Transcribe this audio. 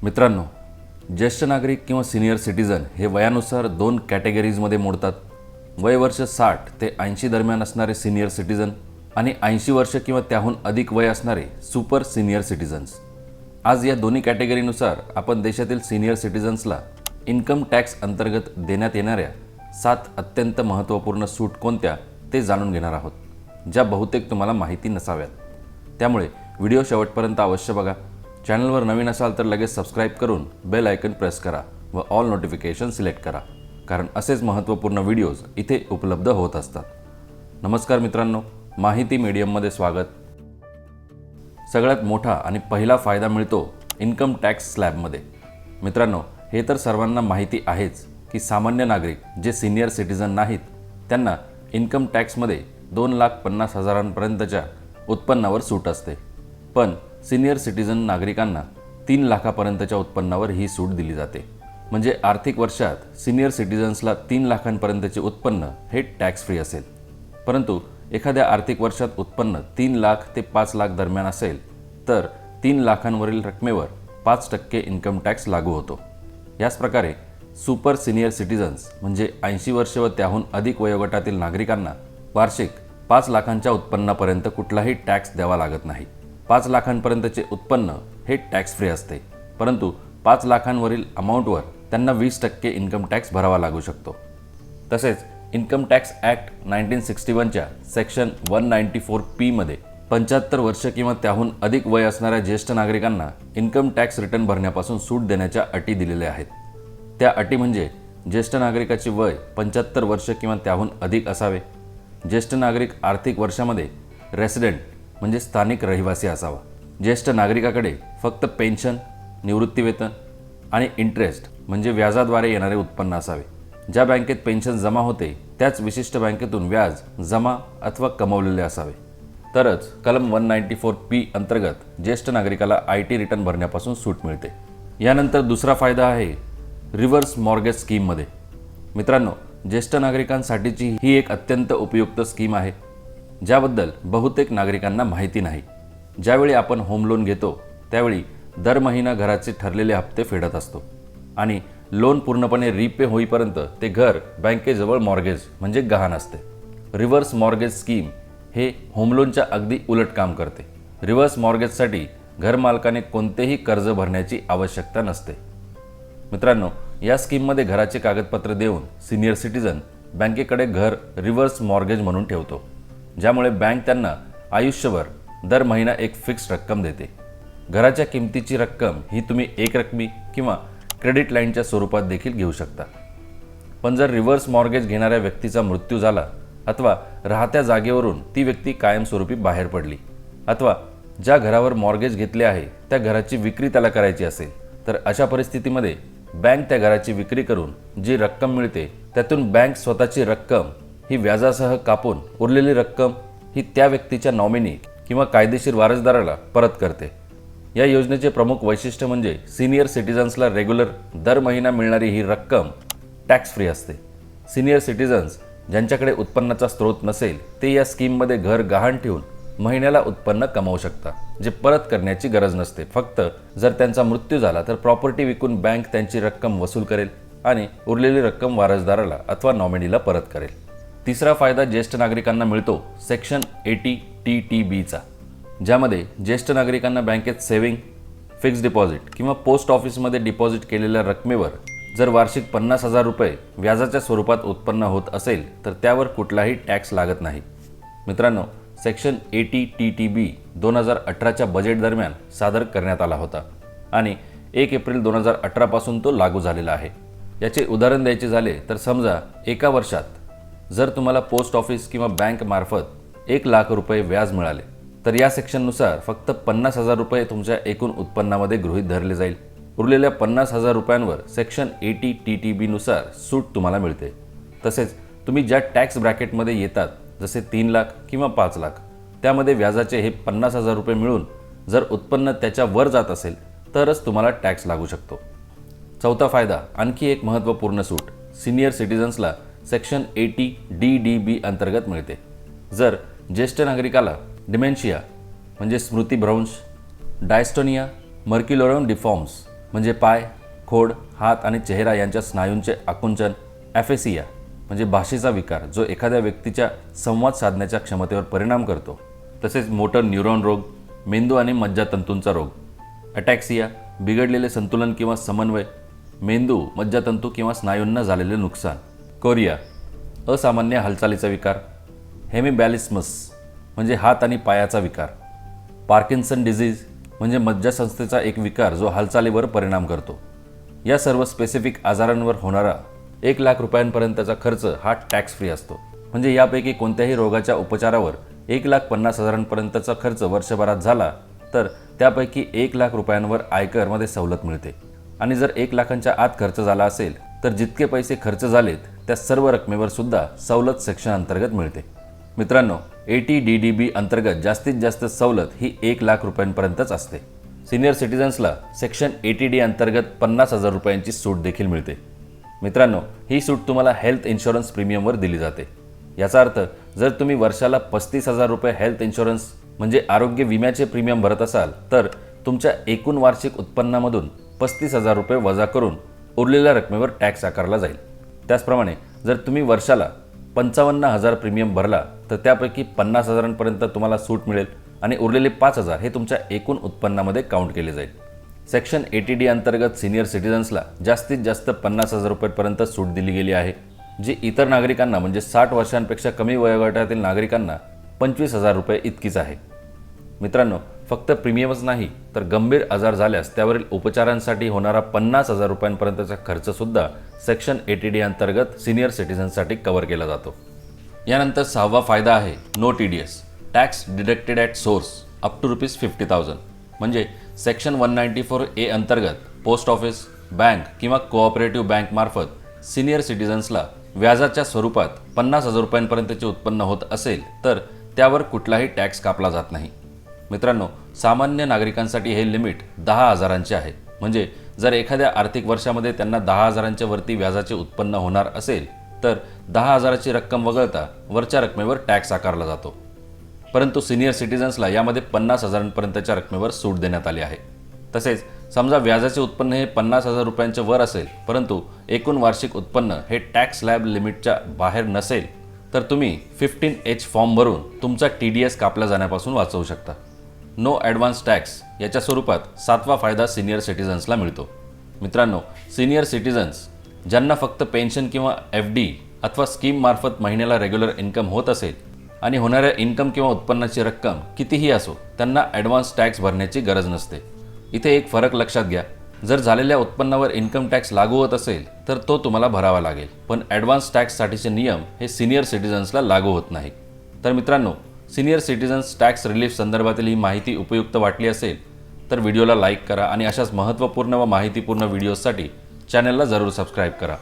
मित्रांनो, ज्येष्ठ नागरिक किंवा सिनियर सिटीजन हे वयानुसार दोन कॅटेगरीजमध्ये मोडतात. वय वर्ष 60 ते 80 दरम्यान असणारे सिनियर सिटीजन आणि 80 वर्ष किंवा त्याहून अधिक वय असणारे सुपर सिनियर सिटीजन्स. आज या दोन्ही कॅटेगरीनुसार आपण देशातील सिनियर सिटीजन्सला इन्कम टॅक्स अंतर्गत देण्यात येणाऱ्या 7 अत्यंत महत्त्वपूर्ण सूट कोणत्या ते जाणून घेणार आहोत, ज्या बहुतेक तुम्हाला माहिती नसाव्यात. त्यामुळे व्हिडिओ शेवटपर्यंत अवश्य बघा. चॅनलवर नवीन असाल तर लगेच सबस्क्राईब करून बेल आयकन प्रेस करा व ऑल नोटिफिकेशन सिलेक्ट करा, कारण असेच महत्त्वपूर्ण व्हिडिओज इथे उपलब्ध होत असतात. नमस्कार मित्रांनो, माहिती मीडियममध्ये स्वागत. सगळ्यात मोठा आणि पहिला फायदा मिळतो इन्कम टॅक्स स्लॅबमध्ये. मित्रांनो, हे तर सर्वांना माहिती आहेच की सामान्य नागरिक जे सिनियर सिटीजन नाहीत त्यांना इन्कम टॅक्समध्ये 2,50,000पर्यंतच्या उत्पन्नावर सूट असते. पण सिनियर सिटीजन नागरिकांना 3 लाखापर्यंतच्या उत्पन्नावर ही सूट दिली जाते. म्हणजे आर्थिक वर्षात सिनियर सिटीजन्सला 3 लाखांपर्यंतचे उत्पन्न हे टॅक्स फ्री असेल. परंतु एखाद्या आर्थिक वर्षात उत्पन्न 3 लाख ते 5 लाख दरम्यान असेल तर 3 लाखांवरील रकमेवर 5% इन्कम टॅक्स लागू होतो. याच प्रकारे सुपर सिनियर सिटीजन्स म्हणजे 80 वर्ष व त्याहून अधिक वयोगटातील नागरिकांना वार्षिक 5 लाखांच्या उत्पन्नापर्यंत कुठलाही टॅक्स द्यावा लागत नाही. 5 लाखांपर्यंतचे उत्पन्न हे टॅक्स फ्री असते, परंतु 5 लाखांवरील अमाऊंटवर त्यांना 20% इन्कम टॅक्स भरावा लागू शकतो. तसेच इन्कम टॅक्स ॲक्ट 1961च्या सेक्शन 194P मध्ये 75 वर्ष किंवा त्याहून अधिक वय असणाऱ्या ज्येष्ठ नागरिकांना इन्कम टॅक्स रिटर्न भरण्यापासून सूट देण्याच्या अटी दिलेल्या आहेत. त्या अटी म्हणजे ज्येष्ठ नागरिकाचे वय 75 वर्ष किंवा त्याहून अधिक असावे. ज्येष्ठ नागरिक आर्थिक वर्षामध्ये रेसिडेंट म्हणजे स्थानिक रहिवासी असावा. ज्येष्ठ नागरिकाकडे फक्त पेन्शन, निवृत्तीवेतन आणि इंटरेस्ट म्हणजे व्याजाद्वारे येणारे उत्पन्न असावे. ज्या बँकेत पेन्शन जमा होते त्याच विशिष्ट बँकेतून व्याज जमा अथवा कमवलेले असावे. तरच कलम 194P अंतर्गत ज्येष्ठ नागरिकाला IT रिटर्न भरण्यापासून सूट मिळते. यानंतर दुसरा फायदा आहे रिव्हर्स मॉर्गेज स्कीममध्ये. मित्रांनो, ज्येष्ठ नागरिकांसाठीची ही एक अत्यंत उपयुक्त स्कीम आहे, ज्याबद्दल बहुतेक नागरिकांना माहिती नाही. ज्यावेळी आपण होम लोन घेतो त्यावेळी दर महिना घराचे ठरलेले हप्ते फेडत असतो आणि लोन पूर्णपणे रीपे होईपर्यंत ते घर बँकेजवळ मॉर्गेज म्हणजे गहाण असते. रिव्हर्स मॉर्गेज स्कीम हे होम लोनच्या अगदी उलट काम करते. रिव्हर्स मॉर्गेजसाठी घरमालकाने कोणतेही कर्ज भरण्याची आवश्यकता नसते. मित्रांनो, या स्कीममध्ये घराचे कागदपत्र देऊन सिनियर सिटीजन बँकेकडे घर रिव्हर्स मॉर्गेज म्हणून ठेवतो, ज्यामुळे बँक त्यांना आयुष्यभर दर महिना एक फिक्स रक्कम देते. घराच्या किमतीची रक्कम ही तुम्ही एकरकमी किंवा क्रेडिट लाईनच्या स्वरूपात देखील घेऊ शकता. पण जर रिव्हर्स मॉर्गेज घेणाऱ्या व्यक्तीचा मृत्यू झाला अथवा राहत्या जागेवरून ती व्यक्ती कायमस्वरूपी बाहेर पडली अथवा ज्या घरावर मॉर्गेज घेतले आहे त्या घराची विक्री त्याला करायची असेल तर अशा परिस्थितीमध्ये बँक त्या घराची विक्री करून जी रक्कम मिळते त्यातून बँक स्वतःची रक्कम ही व्याजासह कापून उरलेली रक्कम ही त्या व्यक्तीच्या नॉमिनी किंवा कायदेशीर वारसदाराला परत करते. या योजनेचे प्रमुख वैशिष्ट्य म्हणजे सिनियर सिटीजन्सला रेग्युलर दर महिना मिळणारी ही रक्कम टॅक्स फ्री असते. सिनियर सिटीजन्स ज्यांच्याकडे उत्पन्नाचा स्रोत नसेल ते या स्कीममध्ये घर गहाण ठेवून महिन्याला उत्पन्न कमावू शकता, जे परत करण्याची गरज नसते. फक्त जर त्यांचा मृत्यू झाला तर प्रॉपर्टी विकून बँक त्यांची रक्कम वसूल करेल आणि उरलेली रक्कम वारसदाराला अथवा नॉमिनीला परत करेल. तिसरा फायदा ज्येष्ठ नागरिकांना मिळतो सेक्शन 80TTBचा, ज्यामध्ये ज्येष्ठ नागरिकांना बँकेत सेव्हिंग, फिक्स्ड डिपॉझिट किंवा पोस्ट ऑफिसमध्ये डिपॉझिट केलेल्या रकमेवर जर वार्षिक 50,000 रुपये व्याजाच्या स्वरूपात उत्पन्न होत असेल तर त्यावर कुठलाही टॅक्स लागत नाही. मित्रांनो, सेक्शन 80TTB 2018च्या बजेट दरम्यान सादर करण्यात आला होता आणि 1 एप्रिल 2018 पासून तो लागू झालेला आहे. याचे उदाहरण द्यायचे झाले तर समजा एका वर्षात जर तुम्हाला पोस्ट ऑफिस किंवा बँक मार्फत 1 लाख रुपये व्याज मिळाले तर या सेक्शननुसार फक्त 50,000 रुपये तुमच्या एकूण उत्पन्नामध्ये गृहीत धरले जाईल. उरलेल्या 50,000 रुपयांवर सेक्शन 80TTB नुसार सूट तुम्हाला मिळते. तसेच तुम्ही ज्या टॅक्स ब्रॅकेटमध्ये येतात जसे 3 लाख किंवा 5 लाख त्यामध्ये व्याजाचे हे 50,000 रुपये मिळून जर उत्पन्न त्याच्या वर जात असेल तरच तुम्हाला टॅक्स लागू शकतो. चौथा फायदा, आणखी एक महत्त्वपूर्ण सूट सिनियर सिटीजन्सला सेक्शन 80DDB अंतर्गत मिळते. जर ज्येष्ठ नागरिकाला डिमेन्शिया म्हणजे स्मृतिभ्रंश, डायस्टोनिया, मर्क्युलोरम डिफॉर्म्स म्हणजे पाय, खोड, हात आणि चेहरा यांच्या स्नायूंचे आकुंचन. ॲफेसिया म्हणजे भाषेचा विकार जो एखाद्या व्यक्तीच्या संवाद साधण्याच्या क्षमतेवर परिणाम करतो. तसेच मोटर न्यूरॉन रोग, मेंदू आणि मज्जातंतूंचा रोग. अटॅक्सिया बिघडलेले संतुलन किंवा समन्वय, मेंदू, मज्जातंतू किंवा स्नायूंना झालेले नुकसान. कोरिया असामान्य हालचालीचा विकार. हेमिबॅलिस्मस म्हणजे हात आणि पायाचा विकार. पार्किन्सन डिझीज म्हणजे मज्जासंस्थेचा एक विकार जो हालचालीवर परिणाम करतो. या सर्व स्पेसिफिक आजारांवर होणारा 1,00,000 रुपयांपर्यंतचा खर्च हा टॅक्स फ्री असतो. म्हणजे यापैकी कोणत्याही रोगाच्या उपचारावर 1,50,000पर्यंतचा खर्च वर्षभरात झाला तर त्यापैकी 1,00,000 रुपयांवर आयकरमध्ये सवलत मिळते. आणि जर 1,00,000च्या आत खर्च झाला असेल तर जितके पैसे खर्च झालेत त्या सर्व रकमेवर सुद्धा सवलत सेक्शन अंतर्गत मिळते. मित्रांनो, ATDDB अंतर्गत जास्तीत जास्त सवलत ही 1,00,000 रुपयांपर्यंतच असते. सिनियर सिटीजन्सला सेक्शन ATD अंतर्गत 50,000 रुपयांची सूट देखील मिळते. मित्रांनो, ही सूट तुम्हाला हेल्थ इन्शुरन्स प्रीमियमवर दिली जाते. याचा अर्थ जर तुम्ही वर्षाला 35,000 रुपये हेल्थ इन्शुरन्स म्हणजे आरोग्य विम्याचे प्रीमियम भरत असाल तर तुमच्या एकूण वार्षिक उत्पन्नामधून 35,000 रुपये वजा करून उरलेल्या रकमेवर टॅक्स आकारला जाईल. त्याचप्रमाणे जर तुम्ही वर्षाला 55,000 प्रीमियम भरला तर त्यापैकी 50,000पर्यंत तुम्हाला सूट मिळेल आणि उरलेले 5,000 हे तुमच्या एकूण उत्पन्नामध्ये काउंट केले जाईल. सेक्शन ATD अंतर्गत सिनियर सिटीजन्सला जास्तीत जास्त 50,000 रुपयांपर्यंत सूट दिली गेली आहे, जी इतर नागरिकांना म्हणजे 60 वर्षांपेक्षा कमी वयोगटातील नागरिकांना 25,000 रुपये इतकीच आहे. मित्रांनो, फक्त प्रीमियमच नाही तर गंभीर आजार झाल्यास त्यावरील उपचारांसाठी होणारा 50,000 रुपयांपर्यंतचा खर्चसुद्धा सेक्शन ATD अंतर्गत सिनियर सिटीजन्ससाठी कव्हर केला जातो. यानंतर 6वा फायदा आहे no TDS, tax deducted at source up to ₹50,000. म्हणजे सेक्शन 194A अंतर्गत पोस्ट ऑफिस, बँक किंवा कोऑपरेटिव्ह बँकमार्फत सिनियर सिटीजन्सला व्याजाच्या स्वरूपात 50,000 रुपयांपर्यंतचे उत्पन्न होत असेल तर त्यावर कुठलाही टॅक्स कापला जात नाही. मित्रांनो, सामान्य नागरिकांसाठी हे लिमिट 10,000चे आहे. म्हणजे जर एखाद्या आर्थिक वर्षामध्ये त्यांना 10,000च्या वरती व्याजाचे उत्पन्न होणार असेल तर 10,000ची रक्कम वगळता वरच्या रकमेवर टॅक्स आकारला जातो. परंतु सिनियर सिटीजन्सला यामध्ये 50,000पर्यंतच्या रकमेवर सूट देण्यात आली आहे. तसेच समजा व्याजाचे उत्पन्न हे 50,000 रुपयांच्या वर असेल परंतु एकूण वार्षिक उत्पन्न हे टॅक्स स्लॅब लिमिटच्या बाहेर नसेल तर तुम्ही 15H फॉर्म भरून तुमचा TDS कापला जाण्यापासून वाचवू शकता. नो ॲडव्हान्स टॅक्स याच्या स्वरूपात 7वा फायदा सिनियर सिटीजन्सला मिळतो. मित्रांनो, सिनियर सिटीजन्स ज्यांना फक्त पेन्शन किंवा FD अथवा स्कीममार्फत महिन्याला रेग्युलर इन्कम होत असेल आणि होणाऱ्या इन्कम किंवा उत्पन्नाची रक्कम कितीही असो त्यांना ॲडव्हान्स टॅक्स भरण्याची गरज नसते. इथे एक फरक लक्षात घ्या. जर झालेल्या उत्पन्नावर इन्कम टॅक्स लागू होत असेल तर तो तुम्हाला भरावा लागेल, पण ॲडव्हान्स टॅक्ससाठीचे नियम हे सिनियर सिटीजन्सला लागू होत नाही. तर मित्रांनो, सिनियर सिटीजन्स टॅक्स रिलीफ संदर्भातील ही माहिती उपयुक्त वाटली असेल तर व्हिडिओला लाईक करा आणि अशाच महत्त्वपूर्ण व माहितीपूर्ण व्हिडिओजसाठी चॅनलला जरूर सबस्क्राईब करा.